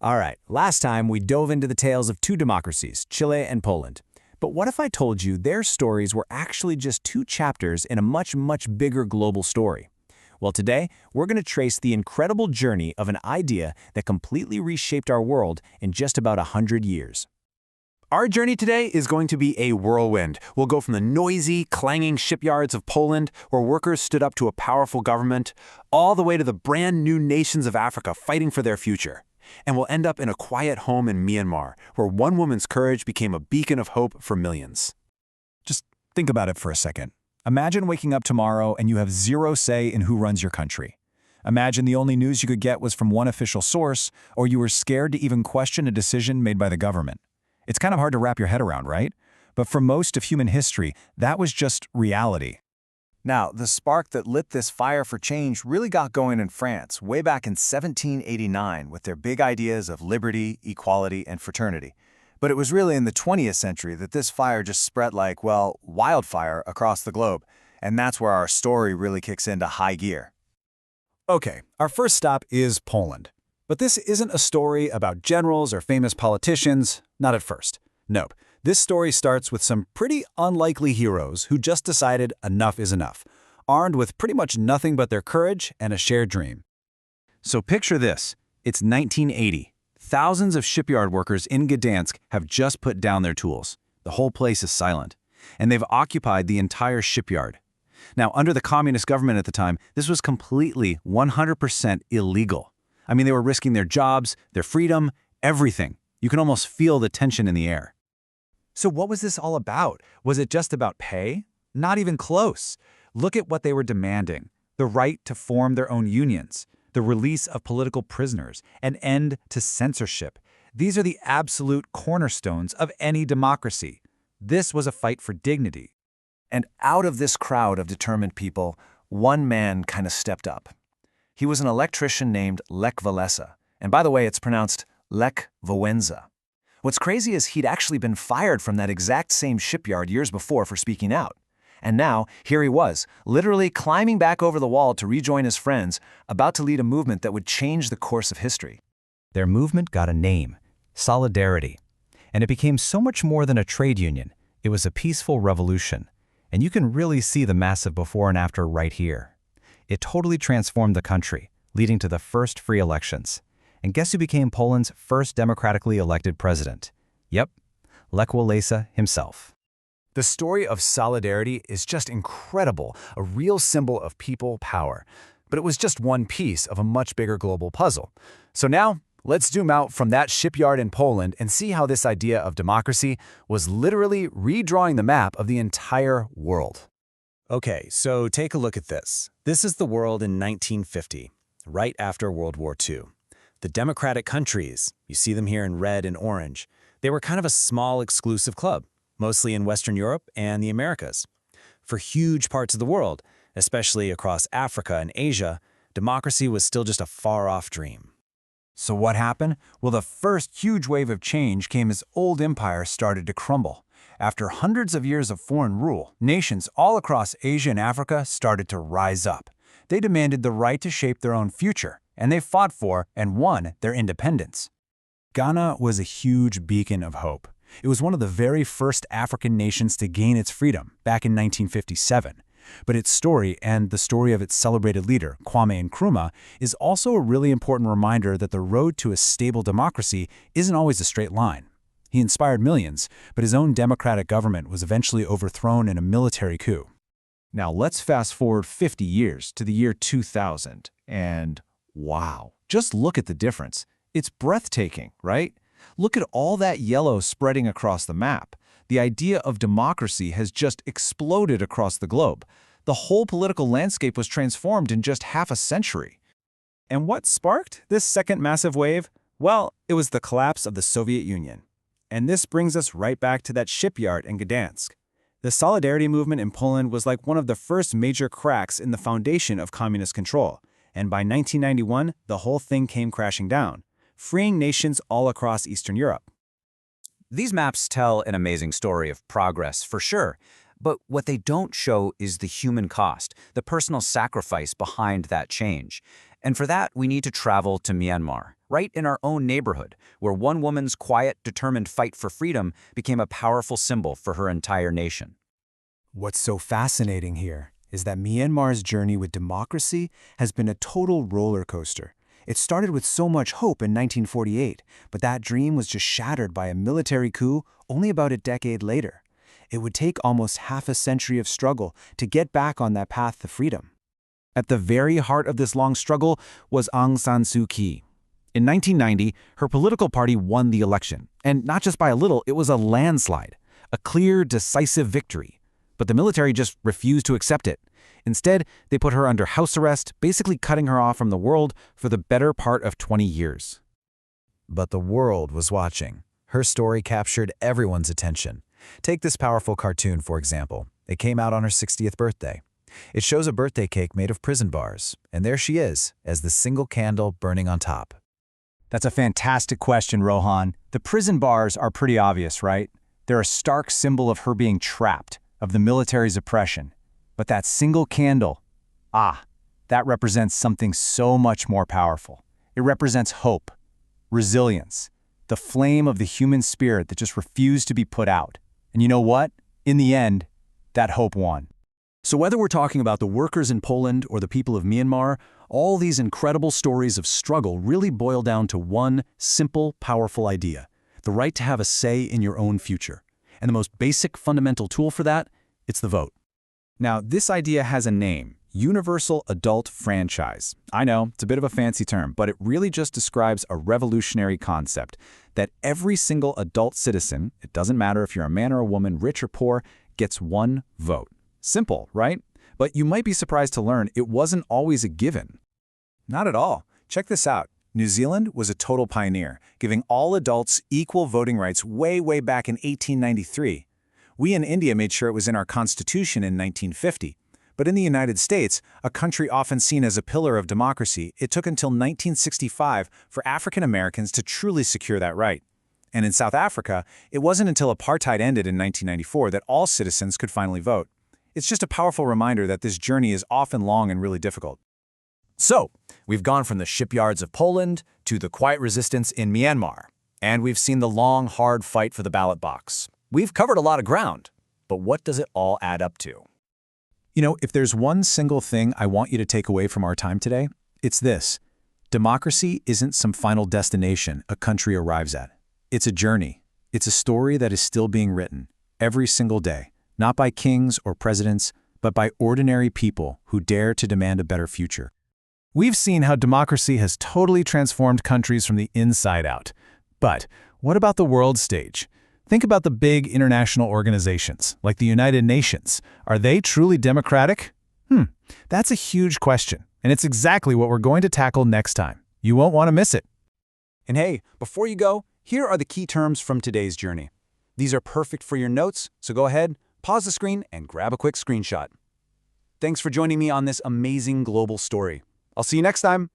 All right, last time we dove into the tales of two democracies, Chile and Poland. But what if I told you their stories were actually just two chapters in a much, much bigger global story? Well, today, we're going to trace the incredible journey of an idea that completely reshaped our world in just about 100 years. Our journey today is going to be a whirlwind. We'll go from the noisy, clanging shipyards of Poland, where workers stood up to a powerful government, all the way to the brand new nations of Africa fighting for their future. And we'll end up in a quiet home in Myanmar, where one woman's courage became a beacon of hope for millions. Just think about it for a second. Imagine waking up tomorrow and you have zero say in who runs your country. Imagine the only news you could get was from one official source, or you were scared to even question a decision made by the government. It's kind of hard to wrap your head around, right? But for most of human history, that was just reality. Now, the spark that lit this fire for change really got going in France way back in 1789 with their big ideas of liberty, equality, and fraternity. But it was really in the 20th century that this fire just spread like, well, wildfire across the globe. And that's where our story really kicks into high gear. Okay, our first stop is Poland. But this isn't a story about generals or famous politicians, not at first. Nope. This story starts with some pretty unlikely heroes who just decided enough is enough, armed with pretty much nothing but their courage and a shared dream. So picture this. It's 1980. Thousands of shipyard workers in Gdansk have just put down their tools. The whole place is silent, and they've occupied the entire shipyard. Now, under the communist government at the time, this was completely 100% illegal. I mean, they were risking their jobs, their freedom, everything. You can almost feel the tension in the air. So what was this all about? Was it just about pay? Not even close. Look at what they were demanding. The right to form their own unions, the release of political prisoners, an end to censorship. These are the absolute cornerstones of any democracy. This was a fight for dignity. And out of this crowd of determined people, one man kind of stepped up. He was an electrician named Lech Walesa. And by the way, it's pronounced Lech Walesa. What's crazy is he'd actually been fired from that exact same shipyard years before for speaking out. And now, here he was, literally climbing back over the wall to rejoin his friends, about to lead a movement that would change the course of history. Their movement got a name, Solidarity. And it became so much more than a trade union. It was a peaceful revolution. And you can really see the massive before and after right here. It totally transformed the country, leading to the first free elections. And guess who became Poland's first democratically elected president? Yep, Lech Walesa himself. The story of solidarity is just incredible, a real symbol of people power. But it was just one piece of a much bigger global puzzle. So now, let's zoom out from that shipyard in Poland and see how this idea of democracy was literally redrawing the map of the entire world. Okay, so take a look at this. This is the world in 1950, right after World War II. The democratic countries, you see them here in red and orange, they were kind of a small exclusive club, mostly in Western Europe and the Americas. For huge parts of the world, especially across Africa and Asia, democracy was still just a far-off dream. So what happened? Well, the first huge wave of change came as old empires started to crumble. After hundreds of years of foreign rule, nations all across Asia and Africa started to rise up. They demanded the right to shape their own future, and they fought for and won their independence. Ghana was a huge beacon of hope. It was one of the very first African nations to gain its freedom back in 1957. But its story, and the story of its celebrated leader, Kwame Nkrumah, is also a really important reminder that the road to a stable democracy isn't always a straight line. He inspired millions, but his own democratic government was eventually overthrown in a military coup. Now let's fast forward 50 years to the year 2000, and wow, just look at the difference. It's breathtaking, right? Look at all that yellow spreading across the map. The idea of democracy has just exploded across the globe. The whole political landscape was transformed in just half a century. And what sparked this second massive wave? Well, it was the collapse of the Soviet Union. And this brings us right back to that shipyard in Gdansk. The Solidarity movement in Poland was like one of the first major cracks in the foundation of communist control. And by 1991, the whole thing came crashing down, freeing nations all across Eastern Europe. These maps tell an amazing story of progress, for sure. But what they don't show is the human cost, the personal sacrifice behind that change. And for that, we need to travel to Myanmar, right in our own neighborhood, where one woman's quiet, determined fight for freedom became a powerful symbol for her entire nation. What's so fascinating here is that Myanmar's journey with democracy has been a total roller coaster. It started with so much hope in 1948, but that dream was just shattered by a military coup only about a decade later. It would take almost half a century of struggle to get back on that path to freedom. At the very heart of this long struggle was Aung San Suu Kyi. In 1990, her political party won the election, and not just by a little, it was a landslide, a clear, decisive victory. But the military just refused to accept it. Instead, they put her under house arrest, basically cutting her off from the world for the better part of 20 years. But the world was watching. Her story captured everyone's attention. Take this powerful cartoon, for example. It came out on her 60th birthday. It shows a birthday cake made of prison bars, and there she is, as the single candle burning on top. That's a fantastic question, Rohan. The prison bars are pretty obvious, right? They're a stark symbol of her being trapped, of the military's oppression. But that single candle, that represents something so much more powerful. It represents hope, resilience, the flame of the human spirit that just refused to be put out. And you know what? In the end, that hope won. So whether we're talking about the workers in Poland or the people of Myanmar, all these incredible stories of struggle really boil down to one simple, powerful idea: the right to have a say in your own future. And the most basic, fundamental tool for that, it's the vote. Now, this idea has a name: Universal Adult Franchise. I know, it's a bit of a fancy term, but it really just describes a revolutionary concept that every single adult citizen, it doesn't matter if you're a man or a woman, rich or poor, gets one vote. Simple, right? But you might be surprised to learn it wasn't always a given. Not at all. Check this out. New Zealand was a total pioneer, giving all adults equal voting rights way back in 1893. We in India made sure it was in our constitution in 1950. But in the United States, a country often seen as a pillar of democracy, it took until 1965 for African Americans to truly secure that right. And in South Africa, it wasn't until apartheid ended in 1994 that all citizens could finally vote. It's just a powerful reminder that this journey is often long and really difficult. So, we've gone from the shipyards of Poland to the quiet resistance in Myanmar. And we've seen the long, hard fight for the ballot box. We've covered a lot of ground. But what does it all add up to? You know, if there's one single thing I want you to take away from our time today, it's this. Democracy isn't some final destination a country arrives at. It's a journey. It's a story that is still being written every single day, not by kings or presidents, but by ordinary people who dare to demand a better future. We've seen how democracy has totally transformed countries from the inside out. But what about the world stage? Think about the big international organizations, like the United Nations. Are they truly democratic? That's a huge question, and it's exactly what we're going to tackle next time. You won't want to miss it. And hey, before you go, here are the key terms from today's journey. These are perfect for your notes, so go ahead, pause the screen, and grab a quick screenshot. Thanks for joining me on this amazing global story. I'll see you next time.